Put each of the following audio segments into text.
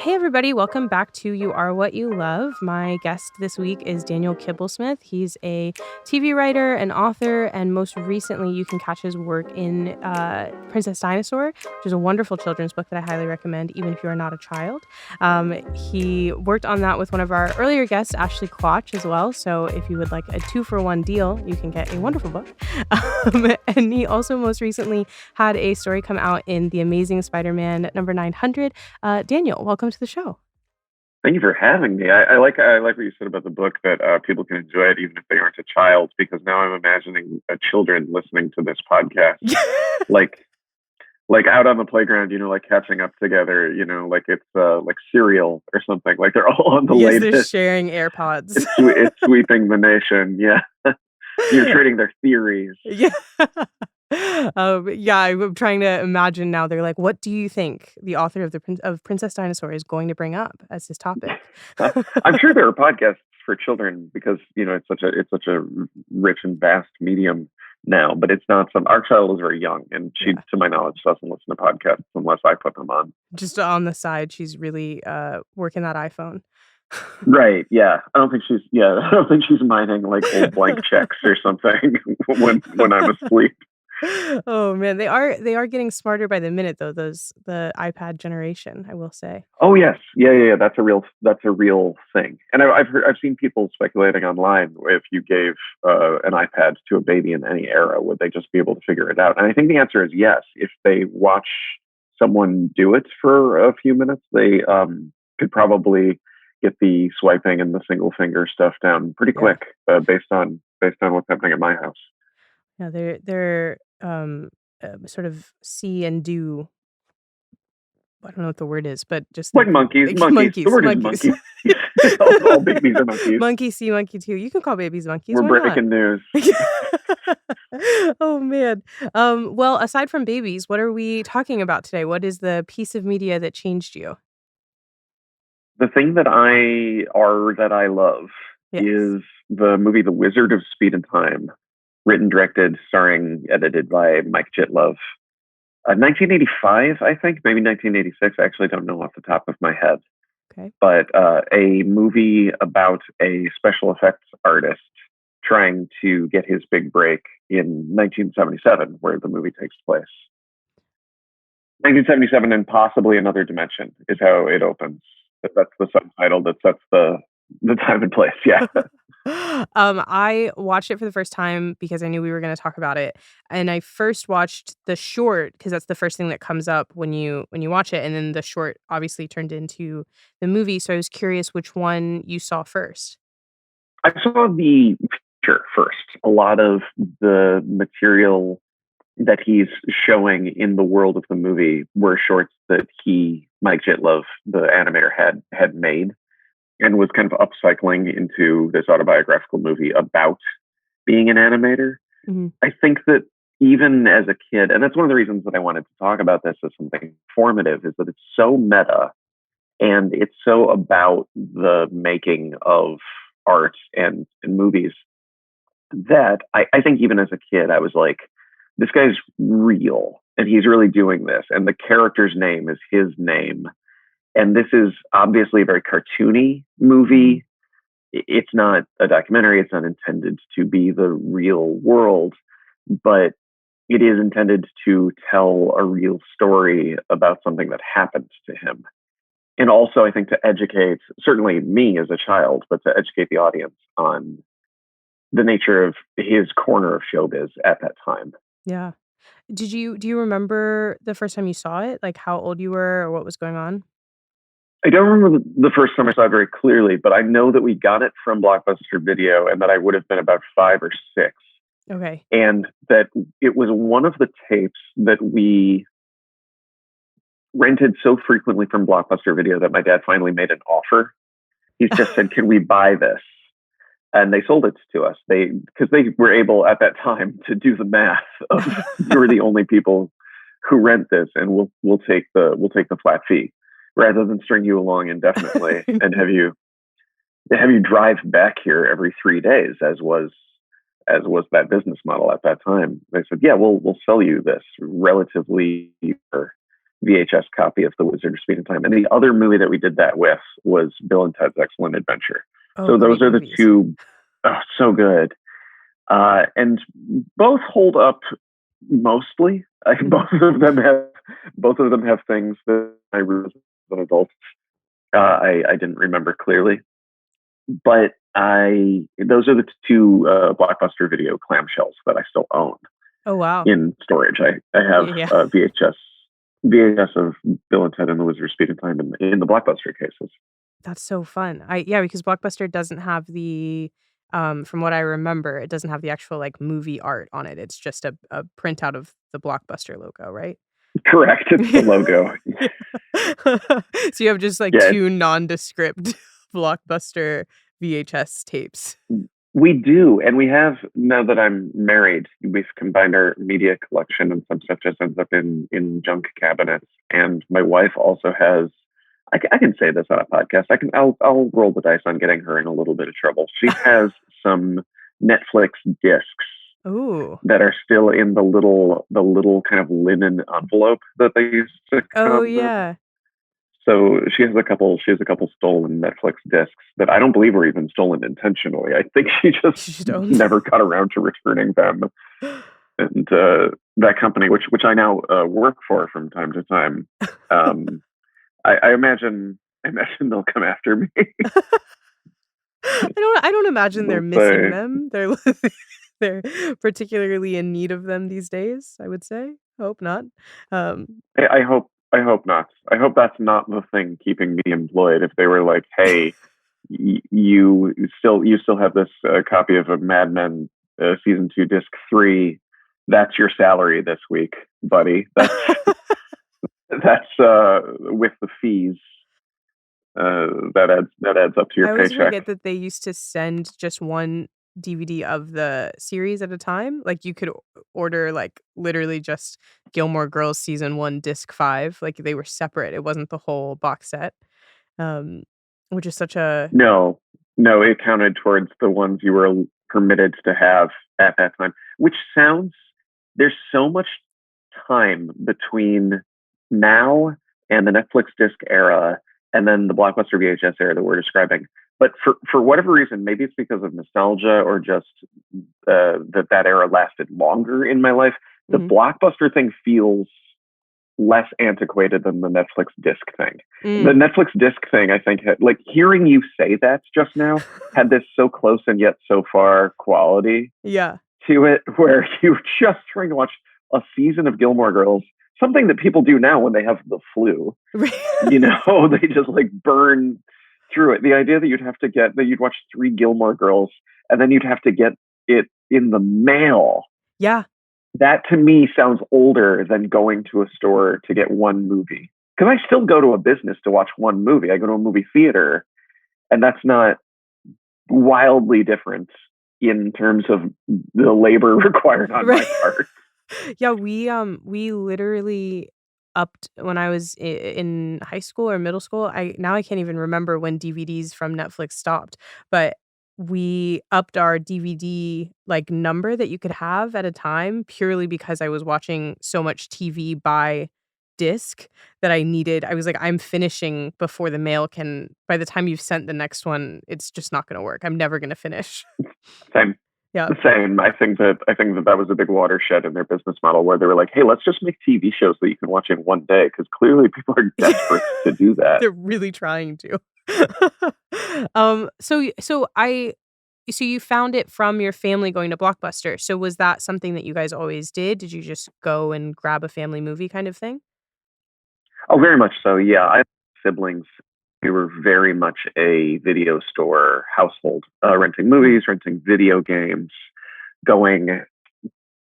Hey, everybody, welcome back to You Are What You Love. My guest this week is Daniel Kibblesmith. He's a TV writer, an author, and most recently, you can catch his work in Princess Dinosaur, which is a wonderful children's book that I highly recommend, even if you are not a child. He worked on that with one of our earlier guests, Ashley Quach, as well. So if you would like a 2-for-1 deal, you can get a wonderful book. And he also most recently had a story come out in The Amazing Spider-Man number 900. Daniel, welcome to the show. Thank you for having me. I like what you said about the book, that people can enjoy it even if they aren't a child, because now I'm imagining children listening to this podcast, like out on the playground, like catching up together, like it's like cereal or something. Like they're all on the Yes, they're latest. sharing AirPods. It's sweeping the nation. Yeah, you're trading their theories. Yeah. I'm trying to imagine now. They're like, what do you think the author of Princess Dinosaur is going to bring up as his topic? I'm sure there are podcasts for children because it's such a rich and vast medium now. But it's not our child is very young, and she, to my knowledge, doesn't listen to podcasts unless I put them on. Just on the side, she's really working that iPhone. Right. Yeah. I don't think she's mining like old blank checks or something when I'm asleep. Oh man, they are getting smarter by the minute though. The iPad generation, I will say. Oh yes, yeah. That's a real thing. And I've seen people speculating online if you gave an iPad to a baby in any era, would they just be able to figure it out? And I think the answer is yes. If they watch someone do it for a few minutes, they could probably get the swiping and the single finger stuff down pretty quick, based on what's happening at my house. Yeah, they're sort of see and do. I don't know what the word is, but just like monkeys. The word is monkeys. all babies are monkeys. Monkey see, monkey do. You can call babies monkeys. We're breaking news. Oh man. Well, aside from babies, what are we talking about today? What is the piece of media that changed you? The thing that I love is the movie The Wizard of Speed and Time, written, directed, starring, edited by Mike Jitlov. 1985, I think, maybe 1986. I actually don't know off the top of my head. Okay. But a movie about a special effects artist trying to get his big break in 1977, where the movie takes place. 1977 and possibly another dimension is how it opens. That's the subtitle that sets the time and place. Yeah. I watched it for the first time because I knew we were going to talk about it, and I first watched the short because that's the first thing that comes up when you watch it, and then the short obviously turned into the movie. So I was curious which one you saw first. I saw the picture first. A lot of the material that he's showing in the world of the movie were shorts that Mike Jitlov, the animator, had made, and was kind of upcycling into this autobiographical movie about being an animator. Mm-hmm. I think that even as a kid, and that's one of the reasons that I wanted to talk about this as something formative, is that it's so meta and it's so about the making of art and movies that I think even as a kid, I was like, this guy's real and he's really doing this. And the character's name is his name. And this is obviously a very cartoony movie. It's not a documentary. It's not intended to be the real world, but it is intended to tell a real story about something that happened to him. And also, I think, to educate, certainly me as a child, but to educate the audience on the nature of his corner of showbiz at that time. Yeah. Do you remember the first time you saw it? Like how old you were or what was going on? I don't remember the first time I saw it very clearly, but I know that we got it from Blockbuster Video and that I would have been about 5 or 6. Okay. And that it was one of the tapes that we rented so frequently from Blockbuster Video that my dad finally made an offer. He just said, "Can we buy this?" And they sold it to us. Because they were able at that time to do the math of you're the only people who rent this, and we'll take the flat fee rather than string you along indefinitely and have you drive back here every 3 days, as was that business model at that time. They said, "Yeah, we'll sell you this relatively VHS copy of The Wizard of Speed and Time. And the other movie that we did that with was Bill and Ted's Excellent Adventure. Oh, So those great are the movies. two, so good. And both hold up mostly. Both of them have things that I realized as an adult I didn't remember clearly. But those are the two Blockbuster video clamshells that I still own Oh, wow. in storage. I have Yeah. VHS of Bill and Ted and the Wizard of Speed and Time in the Blockbuster cases. That's so fun. Because Blockbuster doesn't have the from what I remember, it doesn't have the actual like movie art on it. It's just a printout of the Blockbuster logo, right? Correct. It's the logo. So you have just like Yeah, two nondescript Blockbuster VHS tapes. we do. And we have, now that I'm married, we've combined our media collection, and some stuff just ends up in junk cabinets. And my wife also has, I can say this on a podcast. I'll roll the dice on getting her in a little bit of trouble. She has some Netflix discs Ooh. that are still in the little kind of linen envelope that they used to come Oh with. yeah. So she has a couple stolen Netflix discs that I don't believe were even stolen intentionally. I think she just never got around to returning them. And that company, which I now work for from time to time, I imagine they'll come after me. I don't imagine they're They'll missing say, them. They're particularly in need of them these days, I would say. Hope not. I hope not. I hope that's not the thing keeping me employed. If they were like, "Hey, you still have this copy of a Mad Men season 2 disc 3. That's your salary this week, buddy. That's with the fees. That adds up to your I always paycheck." forget that they used to send just one DVD of the series at a time. Like you could order like literally just Gilmore Girls season 1 disc 5. Like they were separate. It wasn't the whole box set. Um, which is such a No, it counted towards the ones you were permitted to have at that time. Which sounds, there's so much time between now and the Netflix disc era, and then the Blockbuster VHS era that we're describing. But for whatever reason, maybe it's because of nostalgia or just that era lasted longer in my life. The Blockbuster thing feels less antiquated than the Netflix disc thing. The Netflix disc thing, I think, like hearing you say that just now, had this so close and yet so far quality to it, where you're just trying to watch a season of Gilmore Girls, something that people do now when they have the flu. They just like burn through it. The idea that you'd watch 3 Gilmore Girls and then you'd have to get it in the mail. Yeah. That to me sounds older than going to a store to get one movie. Because I still go to a business to watch one movie. I go to a movie theater, and that's not wildly different in terms of the labor required on my part. Yeah, we literally upped when I was in high school or middle school. I can't even remember when DVDs from Netflix stopped, but we upped our DVD like number that you could have at a time purely because I was watching so much TV by disc that I was like, I'm finishing before the mail can, by the time you've sent the next one, it's just not going to work. I'm never going to finish. Same. Yeah. Same. I think that was a big watershed in their business model, where they were like, "Hey, let's just make TV shows that you can watch in one day," because clearly people are desperate to do that. They're really trying to. So you found it from your family going to Blockbuster. So was that something that you guys always did? Did you just go and grab a family movie kind of thing? Oh, very much so. Yeah, I have siblings. We were very much a video store household, renting movies, renting video games, going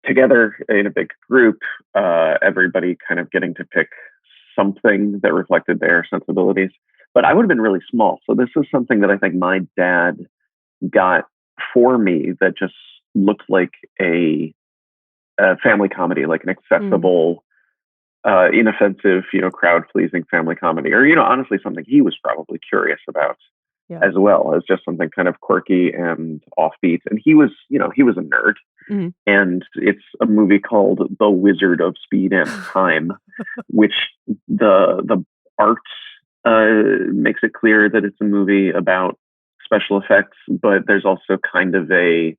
together in a big group, everybody kind of getting to pick something that reflected their sensibilities. But I would have been really small. So this is something that I think my dad got for me that just looked like a family comedy, like an accessible, inoffensive, crowd pleasing family comedy, or, honestly, something he was probably curious about. Yeah. as well as just something kind of quirky and offbeat. And he was, he was a nerd. Mhm. And it's a movie called The Wizard of Speed and Time, which the art makes it clear that it's a movie about special effects, but there's also kind of a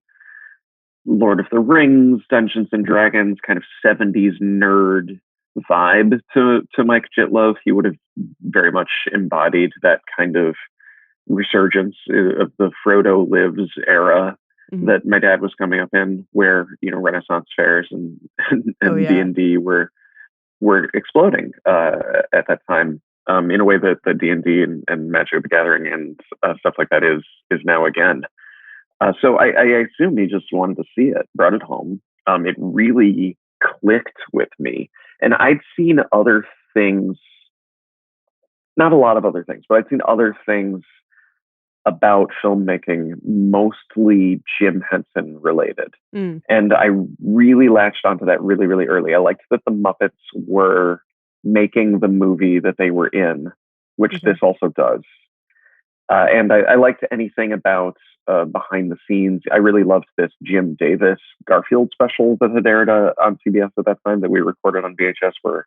Lord of the Rings, Dungeons and Dragons kind of 70s nerd vibe to Mike Jitlov. He would have very much embodied that kind of resurgence of the Frodo lives era Mhm. that my dad was coming up in, where Renaissance fairs and Oh, and D yeah. and D were exploding at that time, in a way that the D&D and Magic the Gathering and stuff like that is now again. So I assume he just wanted to see it, brought it home. It really clicked with me, and I'd seen other things, not a lot of other things, but I'd seen other things about filmmaking, mostly Jim Henson related. Mm. And I really latched onto that really, really early. I liked that the Muppets were making the movie that they were in, which Okay. this also does. And I liked anything about behind the scenes. I really loved this Jim Davis Garfield special that had aired on CBS at that time that we recorded on VHS, where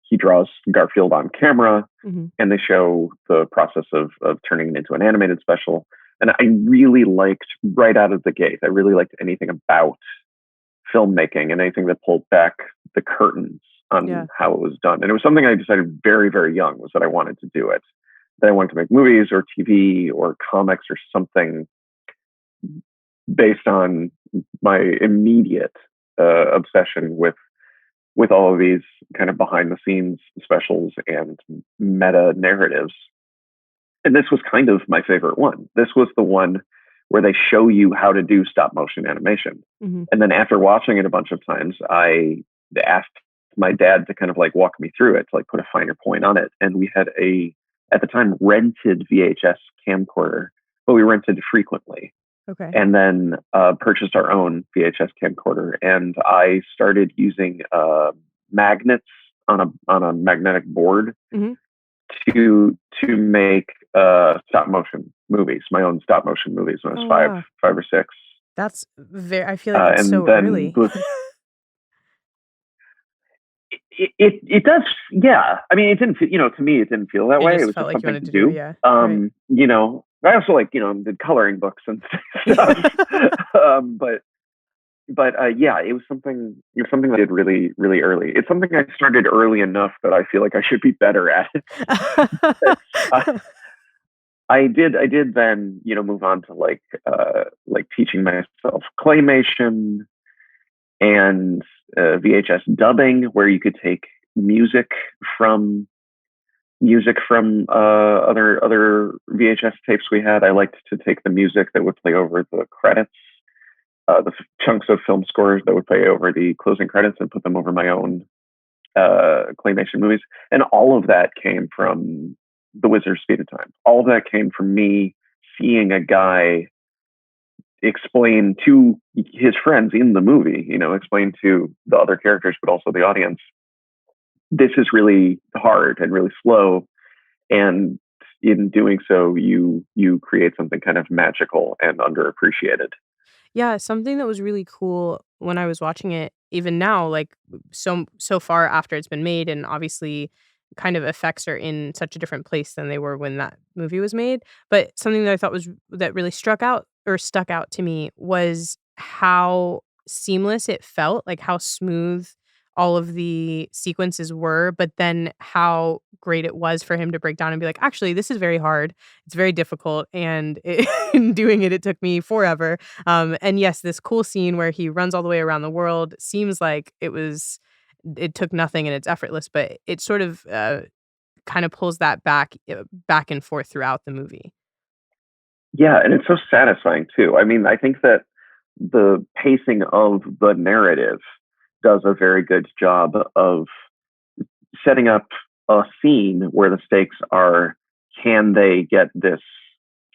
he draws Garfield on camera Mhm. and they show the process of turning it into an animated special. And I really liked, right out of the gate, I really liked anything about filmmaking and anything that pulled back the curtains Yeah. on how it was done. And it was something I decided very, very young, was that I wanted to do it. That I wanted to make movies or TV or comics or something based on my immediate obsession with all of these kind of behind the scenes specials and meta narratives. And this was kind of my favorite one. This was the one where they show you how to do stop motion animation. Mhm. And then after watching it a bunch of times, I asked my dad to kind of like walk me through it, to like put a finer point on it. And we had at the time, rented VHS camcorder, but we rented frequently. Okay. And then purchased our own VHS camcorder. And I started using magnets on a magnetic board Mhm. to make stop motion movies, my own stop motion movies when I was Oh, five, wow. 5 or 6. That's very I feel like that's And so then early. it does, yeah. I mean, it didn't feel, to me, it didn't feel that It way. It just was felt just like you something wanted to to do, do. yeah. Right. I also like, did coloring books and stuff. But yeah, it was something that I did really, really early. It's something I started early enough that I feel like I should be better at it. uh, I did then, move on to like teaching myself claymation and VHS dubbing, where you could take music from other VHS tapes we had. I liked to take the music that would play over the credits, the chunks of film scores that would play over the closing credits, and put them over my own claymation movies. And all of that came from The Wizard's Speed of Time. All of that came from me seeing a guy explain to his friends in the movie, explain to the other characters, but also the audience, this is really hard and really slow. And in doing so, you create something kind of magical and underappreciated. Yeah, something that was really cool when I was watching it, even now, like so far after it's been made, and obviously kind of effects are in such a different place than they were when that movie was made. But something that I thought was that really struck out or stuck out to me was how seamless it felt, like how smooth all of the sequences were, but then how great it was for him to break down and be like, actually, this is very hard. It's very difficult. And in doing it, it took me forever. And yes, this cool scene where he runs all the way around the world seems like it took nothing and it's effortless, but it sort of kind of pulls that back and forth throughout the movie. Yeah, and it's so satisfying too. I mean, I think that the pacing of the narrative does a very good job of setting up a scene where the stakes are, can they get this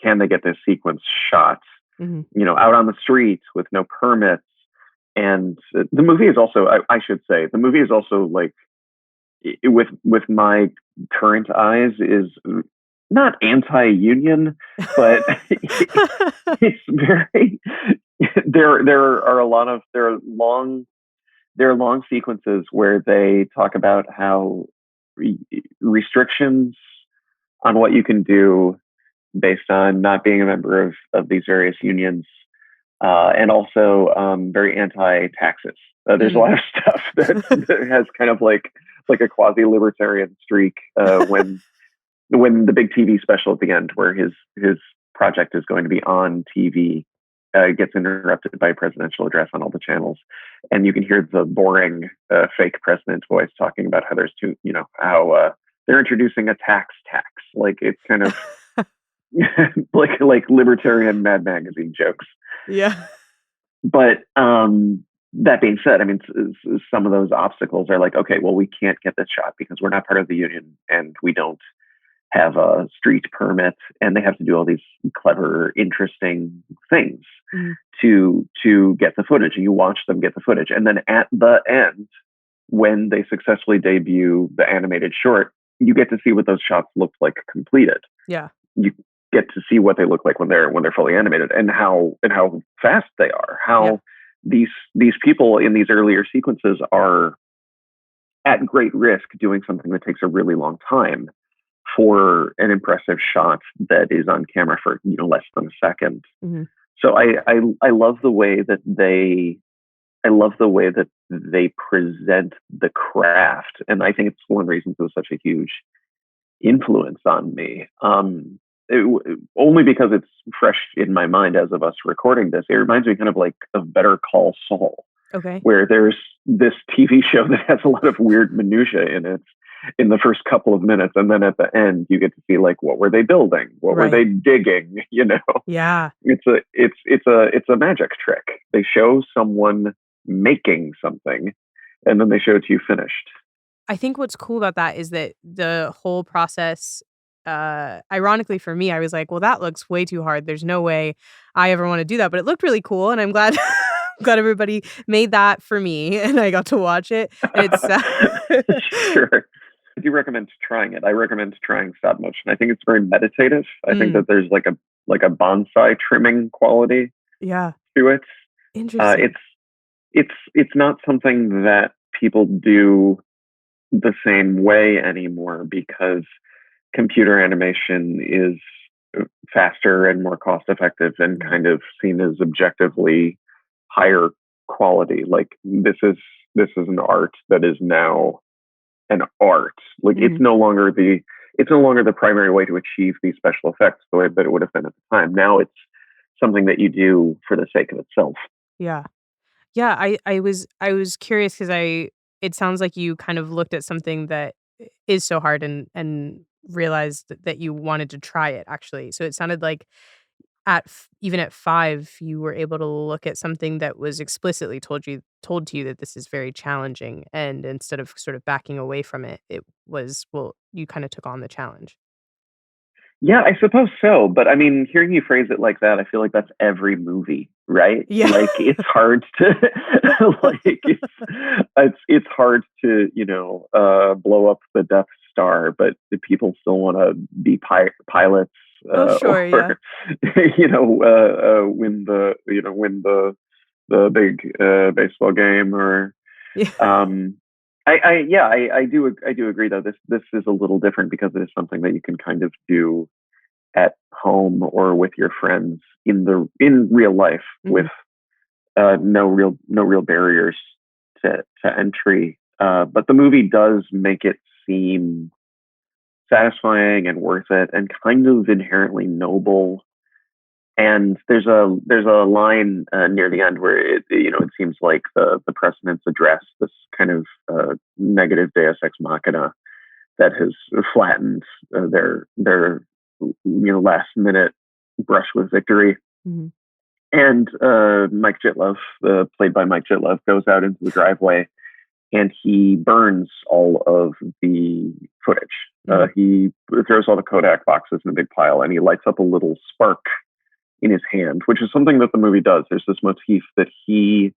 can they get this sequence shot, Hmm. out on the streets with no permits. And the movie is also, I should say, the movie is also like, with my current eyes, is not anti-union, but it's very there are long sequences where they talk about how restrictions on what you can do based on not being a member of these various unions, and also very anti-taxes. There's a lot of stuff that has kind of like a quasi-libertarian streak when the big TV special at the end, where his project is going to be on TV, gets interrupted by a presidential address on all the channels, and you can hear the boring fake president's voice talking about how there's how they're introducing a tax. Like it's kind of like libertarian Mad Magazine jokes. Yeah. But that being said, I mean, some of those obstacles are like, okay, well, we can't get this shot because we're not part of the union and we don't have a street permit, and they have to do all these clever, interesting things to get the footage. And you watch them get the footage, and then at the end, when they successfully debut the animated short, you get to see what those shots look like completed. Yeah, you get to see what they look like when they're fully animated, and how fast they are. How these people in these earlier sequences are at great risk doing something that takes a really long time for an impressive shot that is on camera for less than a second. So I love the way that they present the craft, and I think it's one of the reasons it was such a huge influence on me. Only because it's fresh in my mind as of us recording this. It reminds me kind of like of Better Call Saul, where there's this TV show that has a lot of weird minutia in it in the first couple of minutes, and then at the end you get to see like, what were they building, what were they digging, yeah, it's a magic trick. They show someone making something and then they show it to you finished. I think what's cool about that is that the whole process, ironically for me, I was like, well, that looks way too hard, there's no way I ever want to do that, but it looked really cool, and I'm glad glad everybody made that for me and I got to watch it. It's sure. I do recommend trying it. I recommend trying stop motion. I think it's very meditative. I think that there's like a bonsai trimming quality to it. Interesting. It's not something that people do the same way anymore, because computer animation is faster and more cost effective and kind of seen as objectively higher quality. Like this is an art that is now an art. Like it's no longer the primary way to achieve these special effects the way that it would have been at the time. Now it's something that you do for the sake of itself. Yeah. I was curious because it sounds like you kind of looked at something that is so hard and realized that you wanted to try it actually. So it sounded like even at 5, you were able to look at something that was explicitly told to you that this is very challenging, and instead of sort of backing away from it, it was, well, you kind of took on the challenge. Yeah, I suppose so. But I mean, hearing you phrase it like that, I feel like that's every movie, right? Yeah. Like it's hard to it's hard to, blow up the Death Star, but the people still want to be pilots. Sure, or, win the big baseball game, or yeah. I do agree though. This is a little different because it is something that you can kind of do at home or with your friends in real life with no real barriers to entry. But the movie does make it seem satisfying and worth it, and kind of inherently noble. And there's a line near the end where it seems like the president's address, this kind of negative Deus Ex Machina that has flattened their last minute brush with victory. And Mike Jitlov, played by Mike Jitlov, goes out into the driveway and he burns all of the footage. He throws all the Kodak boxes in a big pile, and he lights up a little spark in his hand, which is something that the movie does. There's this motif that he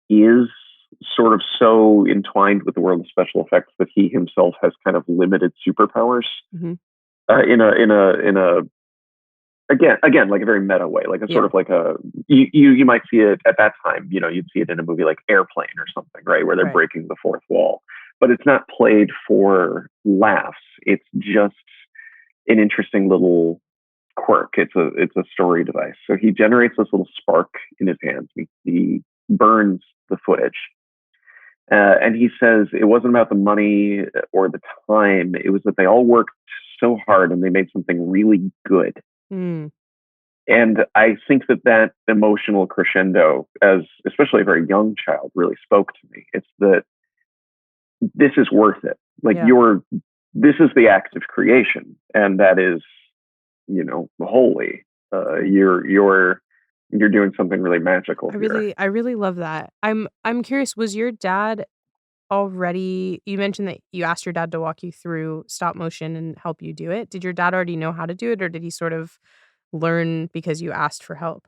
is sort of so entwined with the world of special effects that he himself has kind of limited superpowers. in a again like a very meta way, like a sort Yeah. of like a you might see it at that time. You'd see it in a movie like Airplane or something, right, where they're Right. breaking the fourth wall. But it's not played for laughs. It's just an interesting little quirk. It's a story device. So he generates this little spark in his hands. He burns the footage, and he says it wasn't about the money or the time. It was that they all worked so hard and they made something really good. Mm. And I think that emotional crescendo, as especially a very young child, really spoke to me. It's that this is worth it. Like Yeah. this is the act of creation, and that is, holy. You're doing something really magical here. I really love that. I'm curious, was your dad already, you mentioned that you asked your dad to walk you through stop motion and help you do it. Did your dad already know how to do it, or did he sort of learn because you asked for help?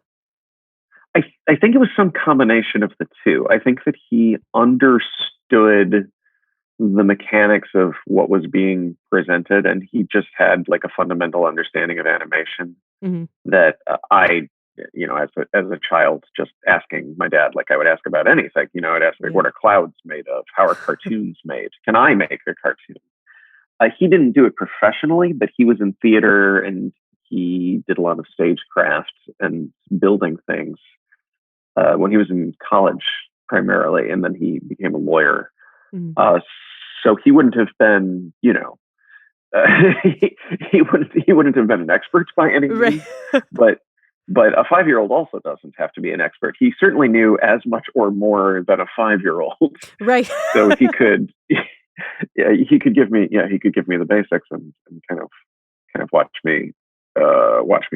I think it was some combination of the two. I think that he understood the mechanics of what was being presented, and he just had like a fundamental understanding of animation Mhm. that I, as a child, just asking my dad, like I would ask about anything. I'd ask like, Yeah. what are clouds made of? How are cartoons made? Can I make a cartoon? He didn't do it professionally, but he was in theater and he did a lot of stagecraft and building things when he was in college primarily, and then he became a lawyer. Mhm. Uh, so he wouldn't have been, uh, he, he wouldn't have been an expert by any Right. means, but a 5-year-old also doesn't have to be an expert. He certainly knew as much or more than a 5-year-old, Right. so he could, yeah, he could give me the basics and kind of watch me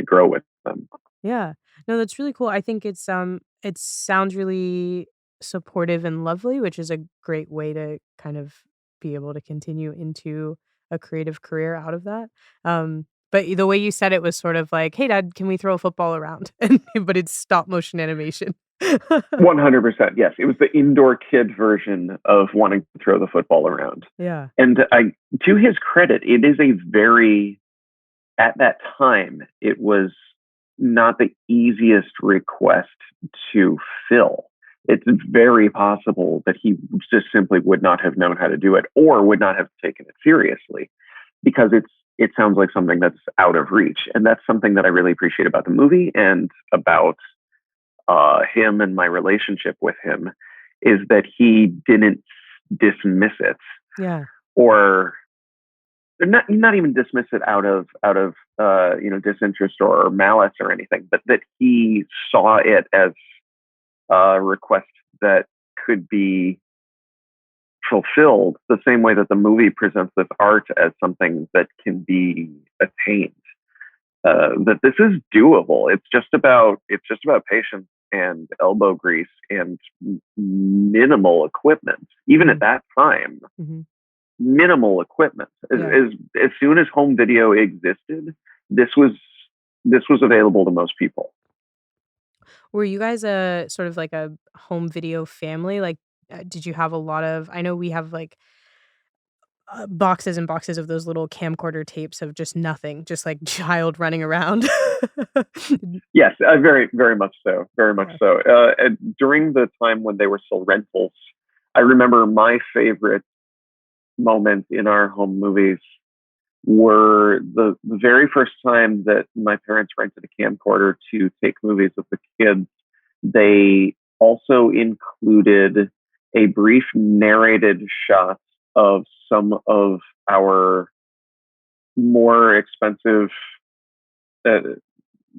grow with them. Yeah. No, that's really cool. I think it sounds really supportive and lovely, which is a great way to kind of be able to continue into a creative career out of that. But the way you said it was sort of like, "Hey dad, can we throw a football around?" And but it's stop motion animation. 100%. Yes, it was the indoor kid version of wanting to throw the football around. Yeah. And to his credit, it is a very, at that time, it was not the easiest request to fill. It's very possible that he just simply would not have known how to do it or would not have taken it seriously, because it sounds like something that's out of reach. And that's something that I really appreciate about the movie and about him and my relationship with him, is that he didn't dismiss it, Yeah. or not even dismiss it out of disinterest or malice or anything, but that he saw it as a request that could be fulfilled the same way that the movie presents this art as something that can be attained. That this is doable. It's just about patience and elbow grease and minimal equipment. Even at Mhm. that time, Mhm. minimal equipment. Yeah. As soon as home video existed, this was this was available to most people. Were you guys a sort of like a home video family? Like, did you have a lot of, I know we have like boxes and boxes of those little camcorder tapes of just nothing, just like child running around. Yes, very very much so, very much Yeah. so. And during the time when they were still rentals, I remember my favorite moments in our home movies were the very first time that my parents rented a camcorder to take movies of the kids. They also included a brief narrated shot of some of our more expensive, uh,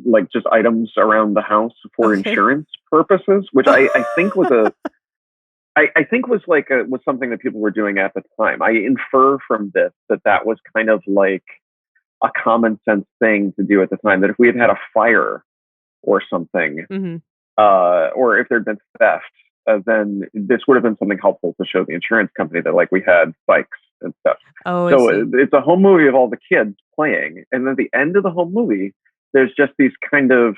like just items around the house for Okay. insurance purposes, which I think was a I think was something that people were doing at the time. I infer from this that was kind of like a common sense thing to do at the time. That if we had had a fire or something, Mhm. or if there'd been theft, then this would have been something helpful to show the insurance company that like we had bikes and stuff. Oh, I So see. it's a home movie of all the kids playing, and then at the end of the home movie, there's just these kind of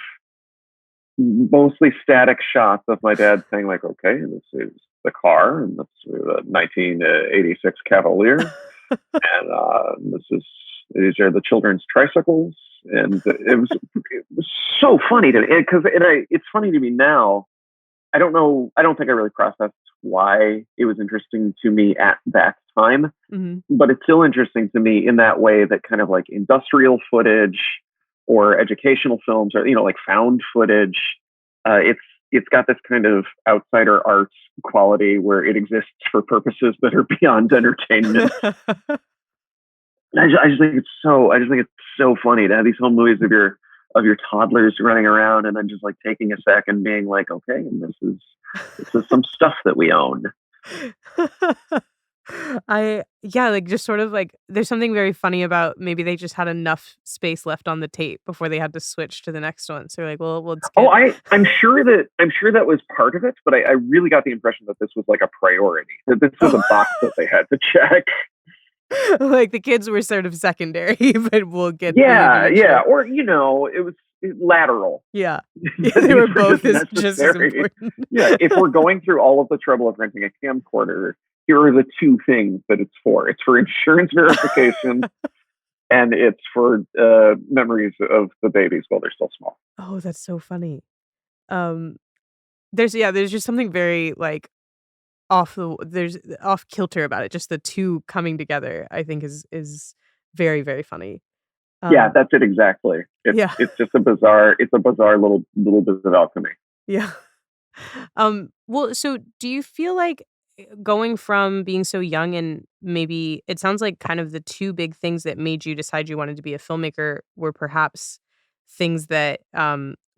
mostly static shots of my dad saying like, "Okay, this is the car, and that's the 1986 Cavalier, and this is These are the children's tricycles. And it was so funny to me, because it's funny to me now. I don't know. I don't think I really processed why it was interesting to me at that time, but it's still interesting to me in that way, that kind of like industrial footage or educational films, or, like found footage. It's got this kind of outsider arts quality where it exists for purposes that are beyond entertainment. I just think it's so funny to have these home movies of your toddlers running around, and then just like taking a sec and being like, okay, and this is some stuff that we own. Like just sort of like there's something very funny about maybe they just had enough space left on the tape before they had to switch to the next one. So like, well, let's get. Oh, I'm sure that was part of it, but I really got the impression that this was like a priority, that this was a box that they had to check. Like the kids were sort of secondary, but we'll get. Yeah, or it was lateral. Yeah, they were both just as important. Yeah, if we're going through all of the trouble of renting a camcorder, here are the two things that it's for. It's for insurance verification, and it's for memories of the babies while they're still small. Oh, that's so funny. There's just something very like off kilter about it. Just the two coming together, I think is very, very funny. Yeah, that's it exactly. It's just a bizarre little bit of alchemy. Yeah. Well, so do you feel like going from being so young, and maybe it sounds like kind of the two big things that made you decide you wanted to be a filmmaker were perhaps things that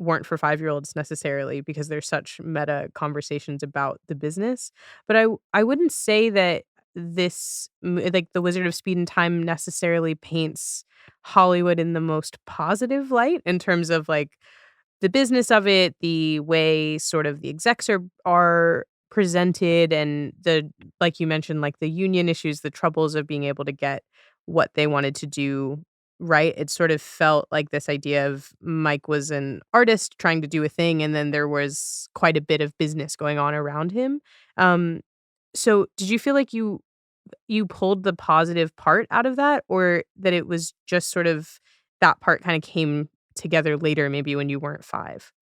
weren't for 5-year-olds necessarily, because there's such meta conversations about the business. But I wouldn't say that like The Wizard of Speed and Time necessarily paints Hollywood in the most positive light in terms of like the business of it, the way sort of the execs are presented, and the, like you mentioned, like the union issues, the troubles of being able to get what they wanted to do right. It sort of felt like this idea of Mike was an artist trying to do a thing, and then there was quite a bit of business going on around him. So did you feel like you pulled the positive part out of that, or that it was just sort of that part kind of came together later, maybe when you weren't 5?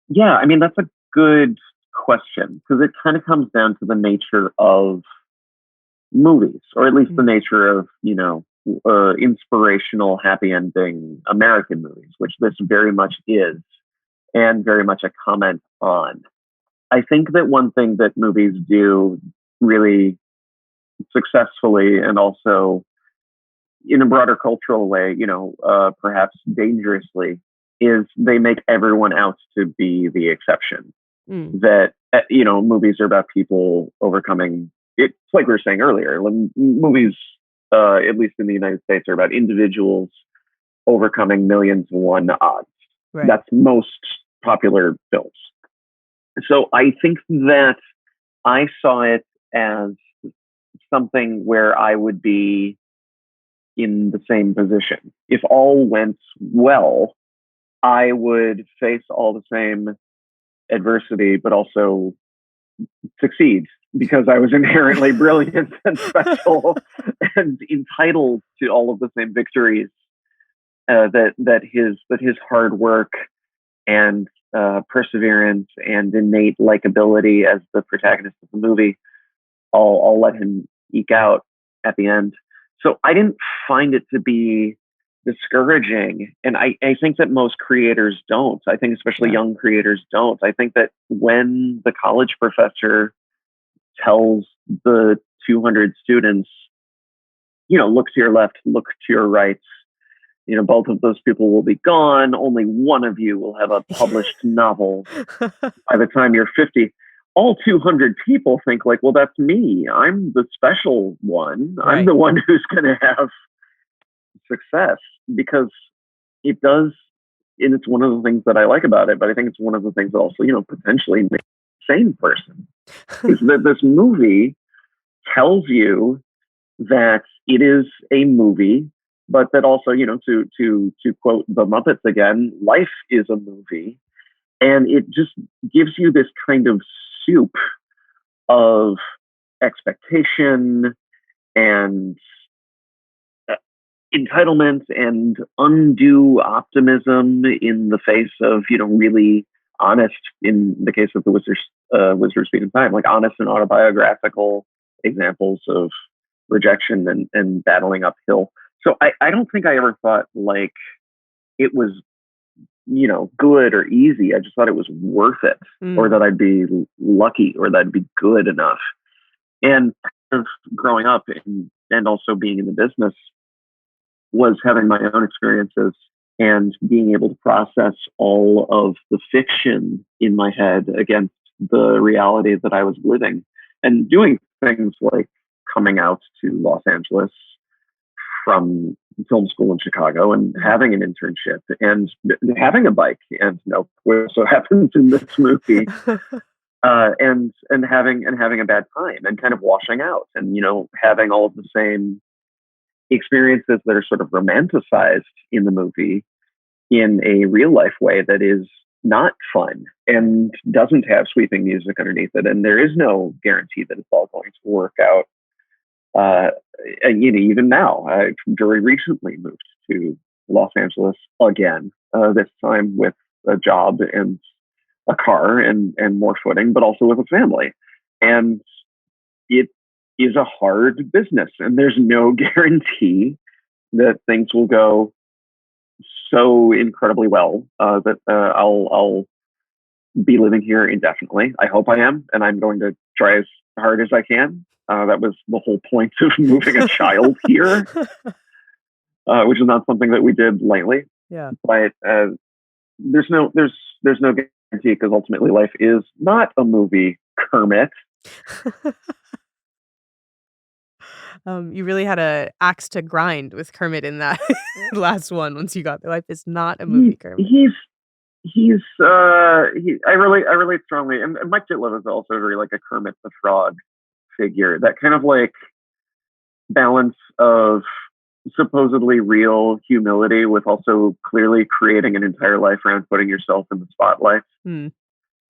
Yeah, I mean, that's a good question, because it kind of comes down to the nature of movies, or at least the nature of, inspirational, happy ending American movies, which this very much is, and very much a comment on. I think that one thing that movies do really successfully, and also in a broader cultural way, perhaps dangerously, is they make everyone out to be the exception. That, movies are about people overcoming. It's like we were saying earlier, movies, at least in the United States, are about individuals overcoming millions to one odds. Right. That's most popular films. So I think that I saw it as something where I would be in the same position. If all went well, I would face all the same adversity, but also succeed, because I was inherently brilliant and special and entitled to all of the same victories that his hard work and perseverance and innate likability as the protagonist of the movie all let him eke out at the end. So I didn't find it to be discouraging. And I think that most creators don't. I think especially young creators don't. I think that when the college professor tells the 200 students, look to your left, look to your right, both of those people will be gone. Only one of you will have a published novel by the time you're 50. All 200 people think like, well, that's me. I'm the special one. Right. I'm the one who's going to have success, because it does. And it's one of the things that I like about it, but I think it's one of the things that also, potentially makes a sane person is that this movie tells you that it is a movie, but that also, to quote the Muppets again, life is a movie. And it just gives you this kind of soup of expectation and entitlement and undue optimism in the face of, really honest, in the case of the Wizard's Speed and Time, like honest and autobiographical examples of rejection and battling uphill. So I don't think I ever thought like it was, good or easy. I just thought it was worth it, or that I'd be lucky, or that I'd be good enough. And growing up and also being in the business was having my own experiences and being able to process all of the fiction in my head against the reality that I was living, and doing things like coming out to Los Angeles from film school in Chicago and having an internship and having a bike, and which so happens in this movie, and having a bad time and kind of washing out, and having all of the same experiences that are sort of romanticized in the movie in a real life way that is not fun and doesn't have sweeping music underneath it, and there is no guarantee that it's all going to work out. Even now, I very recently moved to Los Angeles again, this time with a job and a car and more footing, but also with a family. And it is a hard business, and there's no guarantee that things will go so incredibly well that I'll be living here indefinitely. I hope I am, and I'm going to try as hard as I can. That was the whole point of moving a child here, which is not something that we did lightly. Yeah. But there's no guarantee, because ultimately life is not a movie, Kermit. You really had a axe to grind with Kermit in that last one. Once you got there, life is not a movie, Kermit. I relate strongly, and Mike Jitlov is also very like a Kermit the Frog figure. That kind of like balance of supposedly real humility with also clearly creating an entire life around putting yourself in the spotlight. And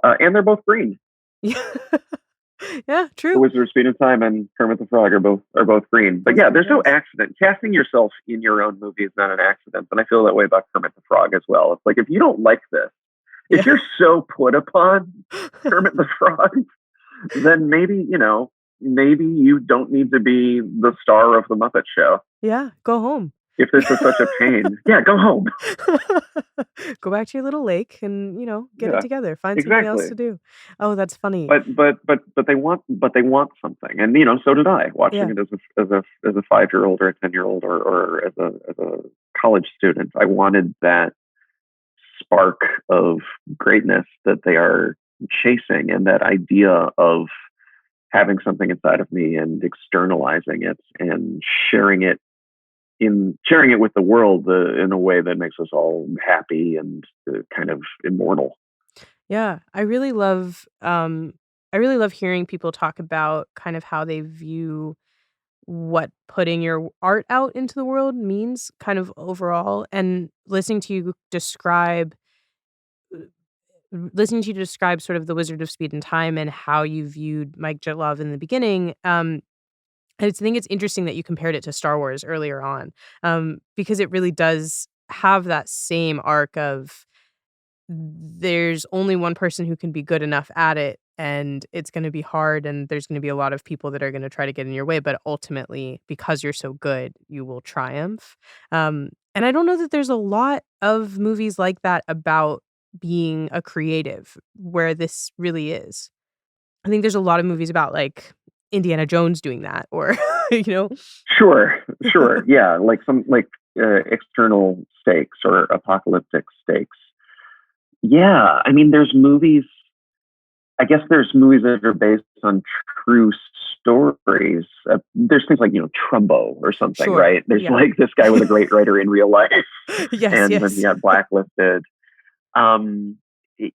they're both green. Yeah, true. The Wizard's Speed and Time and Kermit the Frog are both green. But yeah, there's no accident. Casting yourself in your own movie is not an accident. And I feel that way about Kermit the Frog as well. It's like, if you don't like this, if you're so put upon Kermit the Frog, then maybe you don't need to be the star of the Muppet Show. Yeah, go home. If this is such a pain, go home. Go back to your little lake and get it together. Find something else to do. Oh, that's funny. But they want something, and so did I. Watching it as a 5-year-old or a 10-year-old or as a college student, I wanted that spark of greatness that they are chasing, and that idea of having something inside of me and externalizing it and sharing it with the world in a way that makes us all happy and kind of immortal. Yeah, I really love hearing people talk about kind of how they view what putting your art out into the world means kind of overall, and listening to you describe sort of the Wizard of Speed and Time and how you viewed Mike Jitlov in the beginning. I think it's interesting that you compared it to Star Wars earlier on, because it really does have that same arc of there's only one person who can be good enough at it, and it's going to be hard, and there's going to be a lot of people that are going to try to get in your way, but ultimately, because you're so good, you will triumph. And I don't know that there's a lot of movies like that about being a creative where this really is. I think there's a lot of movies about like Indiana Jones doing that, or Sure. Yeah, like some external stakes or apocalyptic stakes. Yeah, I mean, there's movies. I guess there's movies that are based on true stories. There's things like Trumbo or something, Sure, right? There's like this guy was a great writer in real life, yes, and then he got blacklisted.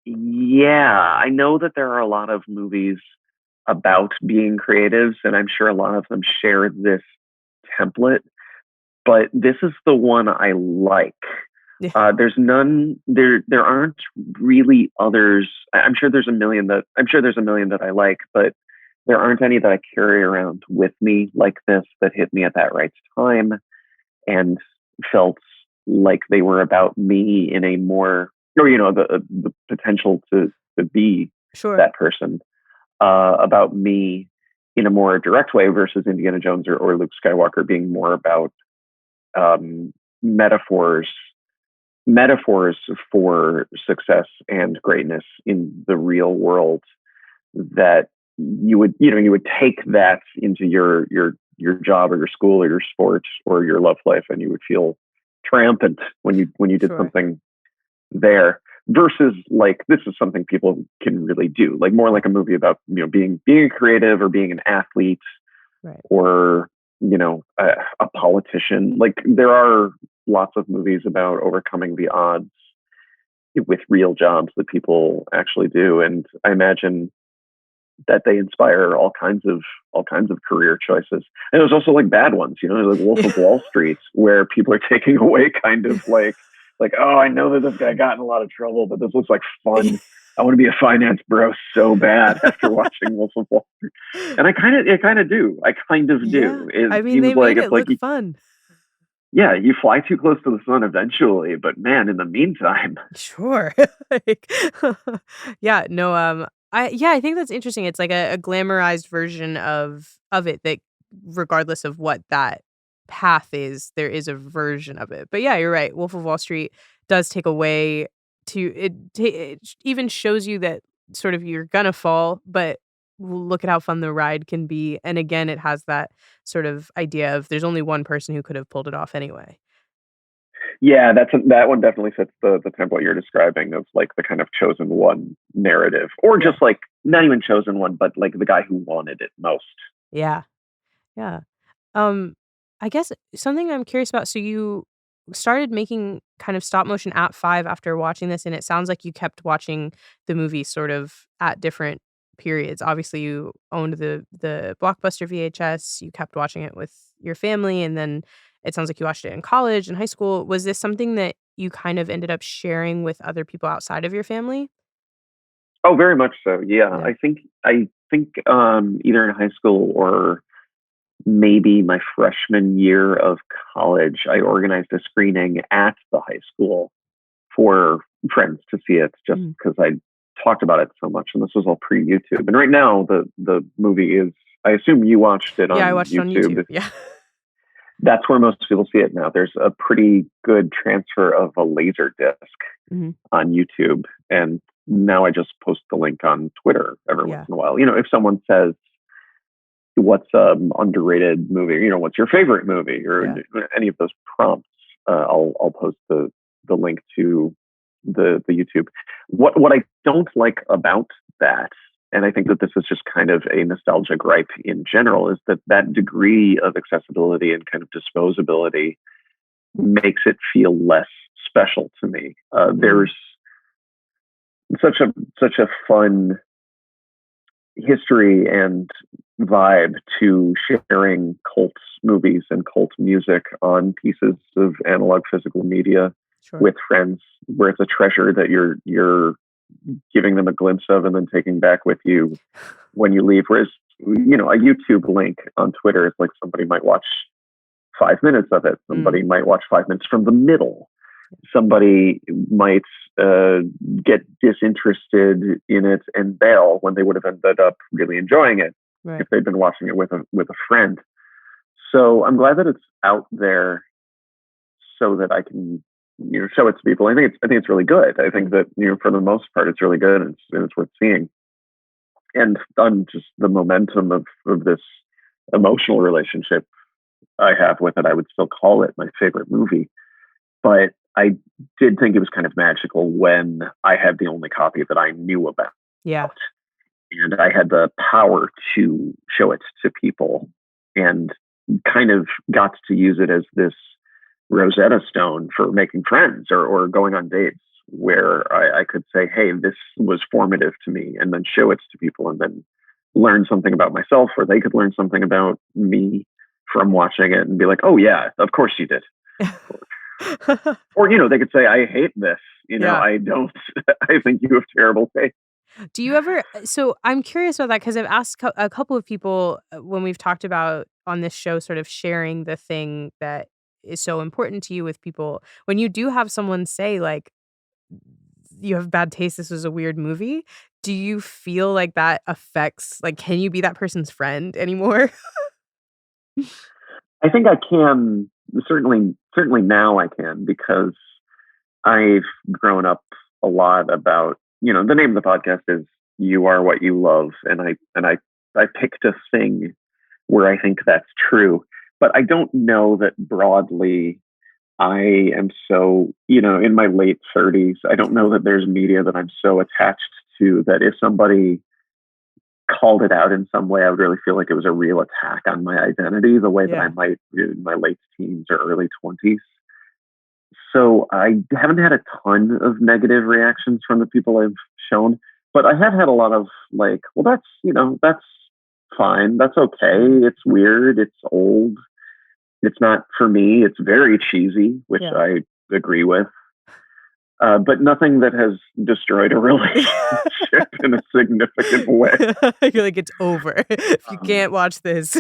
Yeah, I know that there are a lot of movies about being creatives, and I'm sure a lot of them share this template, but this is the one I like. Yeah. There's none. There aren't really others. I'm sure there's a million that I like, but there aren't any that I carry around with me like this, that hit me at that right time. And felt like they were about me in a more, or the potential to be Sure. that person, about me in a more direct way versus Indiana Jones or Luke Skywalker being more about um, metaphors metaphors for success and greatness in the real world, that you would take that into your job or your school or your sports or your love life, and you would feel triumphant when you did Sure. something there, versus like this is something people can really do, like more like a movie about being a creative or being an athlete Right. or a politician. Like there are lots of movies about overcoming the odds with real jobs that people actually do, and I imagine that they inspire all kinds of career choices. And there's also like bad ones, like Wolf of Wall Street, where people are taking away kind of like, oh, I know that this guy got in a lot of trouble, but this looks like fun. I want to be a finance bro so bad after watching Wolf of Wall Street. And I kind of do. I kind of Yeah. do. It I mean, seems they like made it's it like look fun. yeah, you fly too close to the sun eventually, but man, in the meantime, Sure. Like, yeah, no, I think that's interesting. It's like a glamorized version of it that regardless of what that path is, there is a version of it. But yeah, you're right. Wolf of Wall Street does take away it even shows you that sort of you're gonna fall, but look at how fun the ride can be. And again, it has that sort of idea of there's only one person who could have pulled it off anyway. yeah, that one definitely fits the template you're describing of like the kind of chosen one narrative, or Yeah. just like not even chosen one, but like the guy who wanted it most. Yeah. Yeah. Um, I guess something I'm curious about, so you started making kind of stop motion at 5 after watching this, and it sounds like you kept watching the movie sort of at different periods. Obviously, you owned the Blockbuster VHS, you kept watching it with your family, and then it sounds like you watched it in college and high school. Was this something that you kind of ended up sharing with other people outside of your family? Oh, very much so. Yeah, Yeah. I think either in high school or maybe my freshman year of college, I organized a screening at the high school for friends to see it, just Mhm. because I talked about it so much. And this was all pre YouTube. And right now, the movie is. I assume you watched it Yeah, I on watched it on YouTube. YouTube. Yeah. That's where most people see it now. There's a pretty good transfer of a laser disc Mhm. on YouTube, and now I just post the link on Twitter every once Yeah. in a while. If someone says, "What's underrated movie?" "What's your favorite movie?" or Yeah. any of those prompts, I'll post the link to the YouTube. What I don't like about that, and I think that this is just kind of a nostalgia gripe in general, is that degree of accessibility and kind of disposability makes it feel less special to me. Mm. There's such a fun history and vibe to sharing cult movies and cult music on pieces of analog physical media Sure. with friends, where it's a treasure that you're giving them a glimpse of and then taking back with you when you leave. Whereas a YouTube link on Twitter is like somebody might watch 5 minutes of it, somebody Mm. might watch 5 minutes from the middle, somebody might uh, get disinterested in it and bail when they would have ended up really enjoying it if Right. they'd been watching it with a friend. So I'm glad that it's out there so that I can show it to people. I think it's really good. I think Mm. that for the most part it's really good, and it's worth seeing. And on just the momentum of this emotional relationship I have with it, I would still call it my favorite movie. But I did think it was kind of magical when I had the only copy that I knew about, Yeah. and I had the power to show it to people, and kind of got to use it as this Rosetta Stone for making friends or going on dates, where I could say, hey, this was formative to me, and then show it to people, and then learn something about myself, or they could learn something about me from watching it and be like, oh, yeah, of course you did. Or, they could say, I hate this. Yeah. I don't, I think you have terrible taste. Do you ever so I'm curious about that because I've asked a couple of people when we've talked about on this show sort of sharing the thing that is so important to you with people. When you do have someone say, like, "You have bad taste, this was a weird movie," do you feel like that affects like, can you be that person's friend anymore? I think I can certainly now I can because I've grown up a lot about, the name of the podcast is You Are What You Love, and I picked a thing where I think that's true, but I don't know that broadly I am so, in my late 30s, I don't know that there's media that I'm so attached to that if somebody called it out in some way, I would really feel like it was a real attack on my identity, the way that I Yeah. might in my late teens or early 20s. So I haven't had a ton of negative reactions from the people I've shown, but I have had a lot of like, well, that's fine. That's okay. It's weird. It's old. It's not for me. It's very cheesy, which Yeah. I agree with. But nothing that has destroyed a relationship in a significant way. You're like, "It's over if you Um, can't watch this."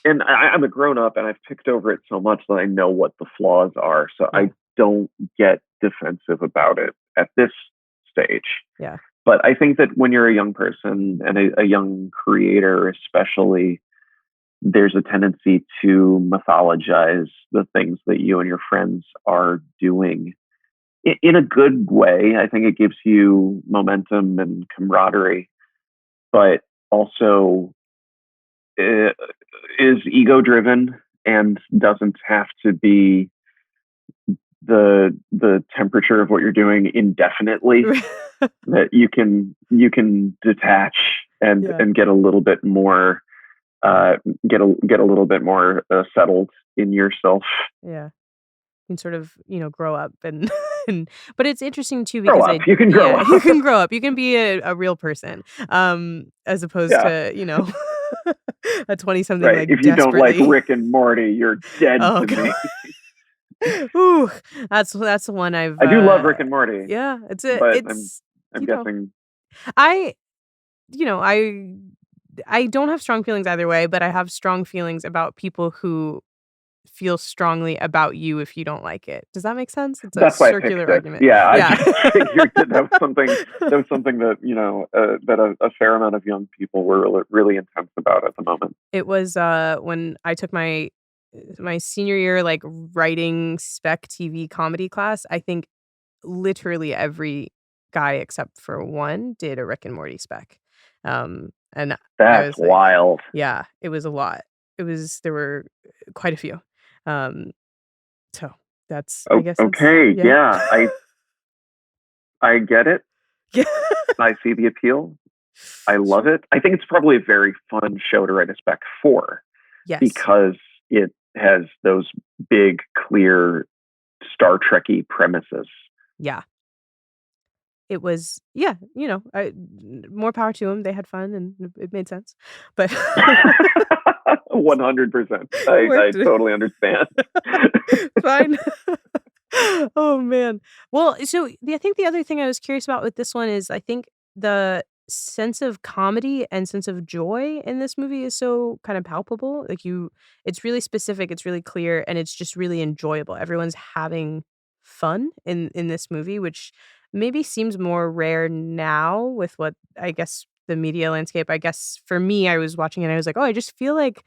and I'm a grown up and I've picked over it so much that I know what the flaws are. So Yeah, I don't get defensive about it at this stage. yeah, But I think that when you're a young person and a young creator, especially, there's a tendency to mythologize the things that you and your friends are doing in a good way. I think it gives you momentum and camaraderie, but also uh, is ego driven and doesn't have to be the temperature of what you're doing indefinitely. That you can detach and yeah, and get a little bit more get a little bit more settled in yourself. yeah. You can sort of, grow up and and but it's interesting too Grow because up. You can grow yeah, you up. can grow up. You can be a real person, as opposed Yeah. to, a 20-something, Right. like, If you don't like desperately Rick and Morty, you're dead oh to god. me. Ooh, that's the one I've, I do love Rick and Morty, yeah, but I'm it's, I'm you know, guessing. I you know, I don't have strong feelings either way, but I have strong feelings about people who feel strongly about you if you don't like it. Does that make sense? It's a That's why I picked circular it. argument. Yeah, I Yeah. just figured that was something. That was something that that a fair amount of young people were really intense about at the moment. It was, when I took my senior year, like, writing spec TV comedy class, I think literally every guy except for one did a Rick and Morty spec. And I That's was like, wild. yeah, it was a lot. There were quite a few. Um, so I Oh, guess that's okay, yeah. yeah, I get it. Yeah. I see the appeal. I love it. I think it's probably a very fun show to write a spec for Yes. because it has those big, clear Star Trekky premises. Yeah. It was yeah, more power to them. They had fun and it made sense. But 100%. it I worked. totally understand. Fine. Oh, man. Well, so I think the other thing I was curious about with this one is I think the sense of comedy and sense of joy in this movie is so kind of palpable. It's really specific, it's really clear, and it's just really enjoyable. Everyone's having fun in this movie, which maybe seems more rare now with what I guess the media landscape. I guess for me, I was watching it and I was like, oh, I just feel like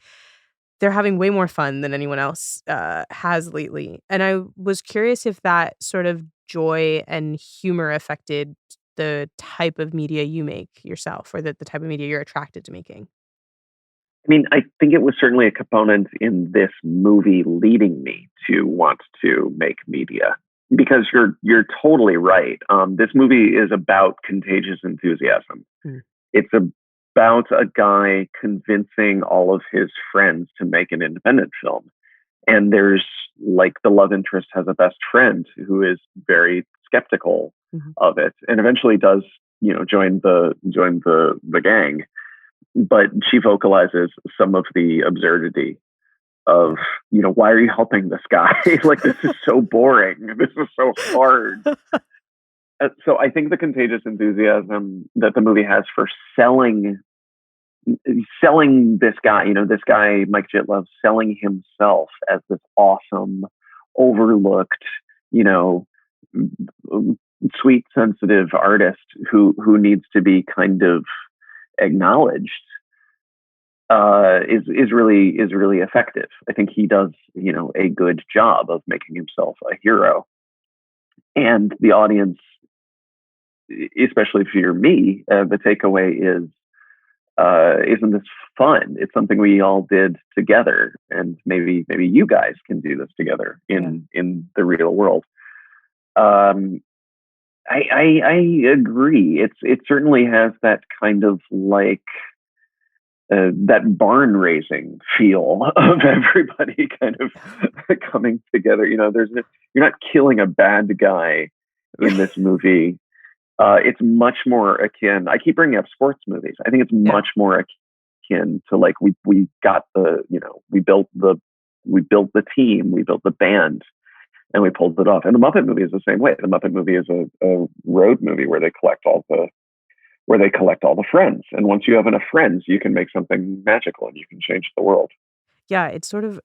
they're having way more fun than anyone else, has lately, and I was curious if that sort of joy and humor affected the type of media you make yourself or the type of media you're attracted to making. I mean, I think it was certainly a component in this movie leading me to want to make media because you're totally right. This movie is about contagious enthusiasm. Mm, It's about a guy convincing all of his friends to make an independent film. And there's like the love interest has a best friend who is very skeptical mhm. of it and eventually does, join the gang. But she vocalizes some of the absurdity of, Yeah. why are you helping this guy? Like, this is so boring. This is so hard. So I think the contagious enthusiasm that the movie has for selling selling this guy, this guy, Mike Jitlov, selling himself as this awesome, overlooked, you know, sweet, sensitive artist who needs to be kind of acknowledged, is really effective. I think he does, a good job of making himself a hero, and the audience, especially if you're me, the takeaway is, isn't this fun? It's something we all did together, and maybe you guys can do this together in the real world. I agree. It certainly has that kind of like that barn raising feel of everybody kind of coming together. You're not killing a bad guy in this movie. It's much more akin. I keep bringing up sports movies. I think it's much more akin to like we got the we built the team, we built the band, and we pulled it off. And the Muppet movie is the same way. The Muppet movie is a road movie where they collect all the friends. And once you have enough friends, you can make something magical and you can change the world. Yeah, it's sort of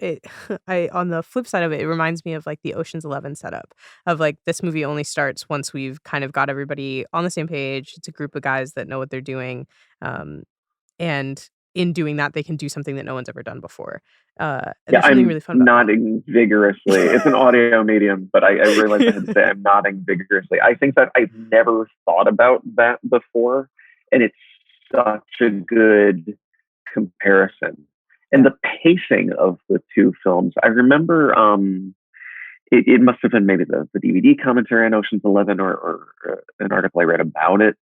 on the flip side of it, it reminds me of like the Ocean's 11 setup of like this movie only starts once we've kind of got everybody on the same page. It's a group of guys that know what they're doing. And in doing that, they can do something that no one's ever done before. There's something I'm really fun about nodding vigorously. It's an audio medium, but I realized I had to say I'm nodding vigorously. I think that I've never thought about that before, and it's such a good comparison. And the pacing of the two films, I remember it must have been maybe the DVD commentary on Ocean's 11 or an article I read about it,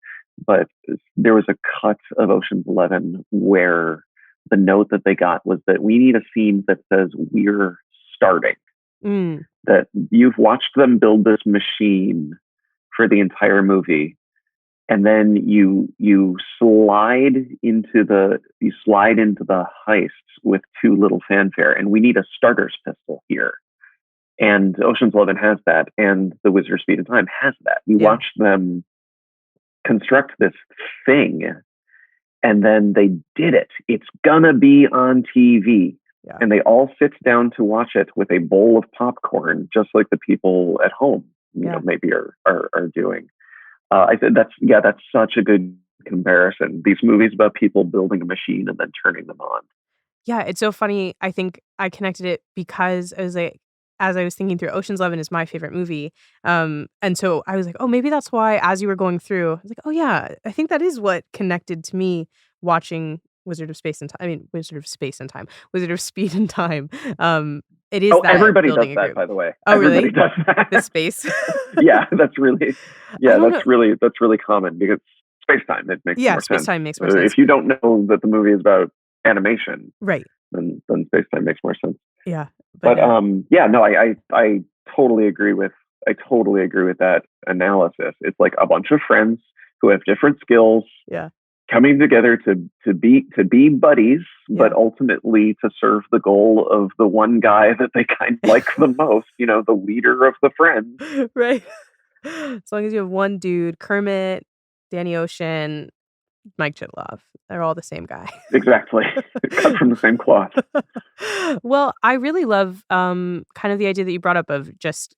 but there was a cut of Ocean's 11 where the note that they got was that we need a scene that says we're starting. That you've watched them build this machine for the entire movie, and then you slide into the heist with too little fanfare, and we need a starter's pistol here. And Ocean's 11 has that, and The Wizard of Speed and Time has that. We watched them construct this thing, and then they did it. It's gonna be on TV. Yeah. And they all sit down to watch it with a bowl of popcorn, just like the people at home, maybe are doing. I said that's such a good comparison. These movies about people building a machine and then turning them on. Yeah, it's so funny. I think I connected it because as I was thinking through, Ocean's 11 is my favorite movie. And so I was like, oh, maybe that's why as you were going through, I was like, oh yeah, I think that is what connected to me watching Wizard of Speed and Time. Wizard of Speed and Time. It is that everybody does that, by the way. Oh, everybody really? does that. The space. Yeah, that's really common because space-time, it makes more sense. Yeah, space-time makes more sense. If you don't know that the movie is about animation, right, then space-time makes more sense. Yeah. But I totally agree with that analysis. It's like a bunch of friends who have different skills. Yeah. Coming together to be buddies, but ultimately to serve the goal of the one guy that they kind of like the most, the leader of the friends. Right. As long as you have one dude, Kermit, Danny Ocean, Mike Jitlov, they're all the same guy. Exactly. Cut from the same cloth. Well, I really love kind of the idea that you brought up of just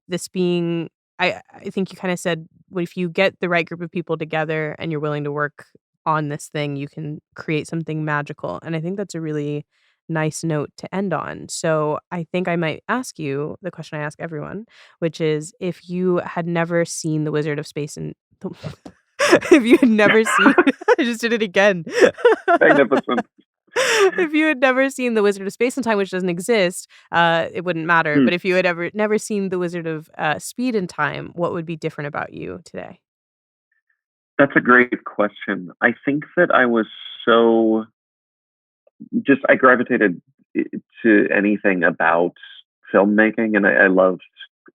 this being, I think you kind of said, well, if you get the right group of people together and you're willing to work on this thing, you can create something magical. And I think that's a really nice note to end on. So I think I might ask you the question I ask everyone, which is if you had never seen The Wizard of Space and if you had never seen, I just did it again. Magnificent. If you had never seen The Wizard of Space and Time, which doesn't exist, it wouldn't matter. But if you had never seen The Wizard of Speed and Time, what would be different about you today? That's a great question. I think that I was I gravitated to anything about filmmaking, and I loved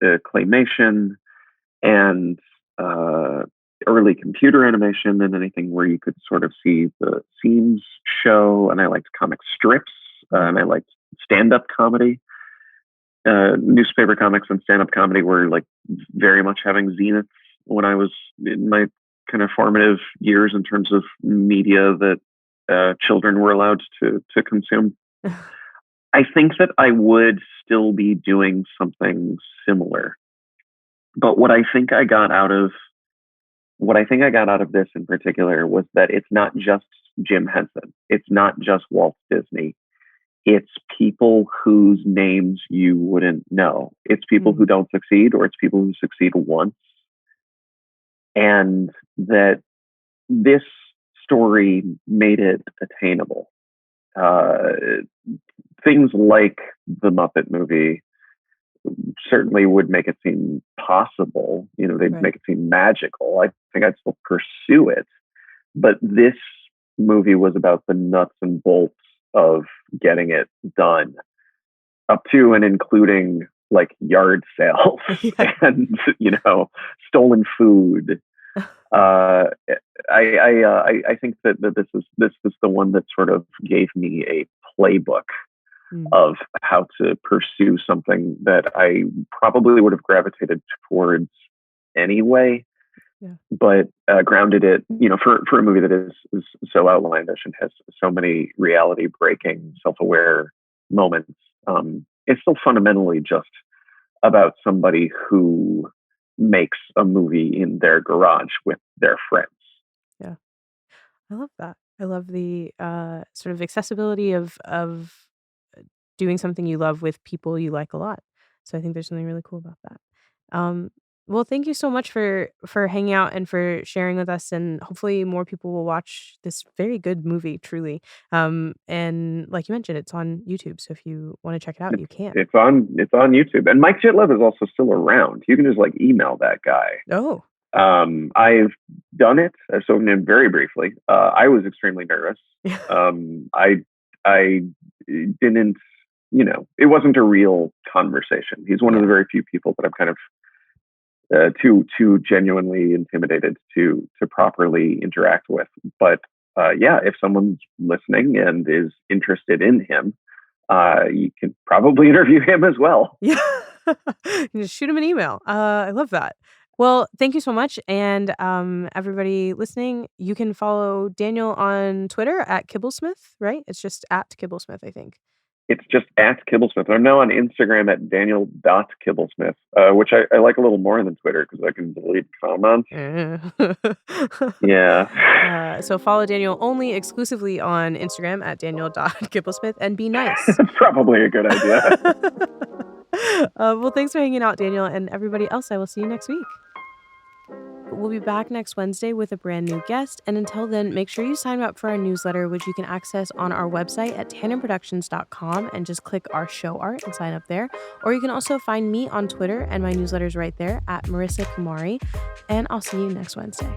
claymation and early computer animation and anything where you could sort of see the seams show. And I liked comic strips, and I liked stand-up comedy. Newspaper comics and stand-up comedy were like very much having zeniths when I was in my kind of formative years in terms of media that children were allowed to consume. I think that I would still be doing something similar. But what I think I got out of this in particular was that it's not just Jim Henson. It's not just Walt Disney. It's people whose names you wouldn't know. It's people who don't succeed, or it's people who succeed once. And that this story made it attainable. Things like the Muppet movie certainly would make it seem possible. They'd make it seem magical. I think I'd still pursue it. But this movie was about the nuts and bolts of getting it done, up to and including like yard sales and stolen food. I think that this is the one that sort of gave me a playbook of how to pursue something that I probably would have gravitated towards anyway. Yeah. But grounded it, for a movie that is so outlandish and has so many reality-breaking, self-aware moments. It's still fundamentally just about somebody who makes a movie in their garage with their friends. Yeah, I love that. I love the sort of accessibility of doing something you love with people you like a lot. So I think there's something really cool about that. Well, thank you so much for hanging out and for sharing with us, and hopefully more people will watch this very good movie, truly. And like you mentioned, it's on YouTube, so if you want to check it out, you can. It's on YouTube, and Mike Jitlov is also still around. You can just like email that guy. Oh. I've done it. So very briefly, I was extremely nervous. I didn't, it wasn't a real conversation. He's one of the very few people that I'm kind of too genuinely intimidated to properly interact with. But if someone's listening and is interested in him, you can probably interview him as well. Yeah, just shoot him an email. I love that. Well, thank you so much. And everybody listening, you can follow Daniel on Twitter at Kibblesmith, right? It's just at Kibblesmith, I think. It's just at Kibblesmith. I'm now on Instagram at Daniel.Kibblesmith, which I like a little more than Twitter because I can delete comments. Yeah. So follow Daniel only exclusively on Instagram at Daniel.Kibblesmith and be nice. That's probably a good idea. Well, thanks for hanging out, Daniel, and everybody else. I will see you next week. We'll be back next Wednesday with a brand new guest. And until then, make sure you sign up for our newsletter, which you can access on our website at tandonproductions.com, and just click our show art and sign up there. Or you can also find me on Twitter, and my newsletter's right there at Marissa Kumari. And I'll see you next Wednesday.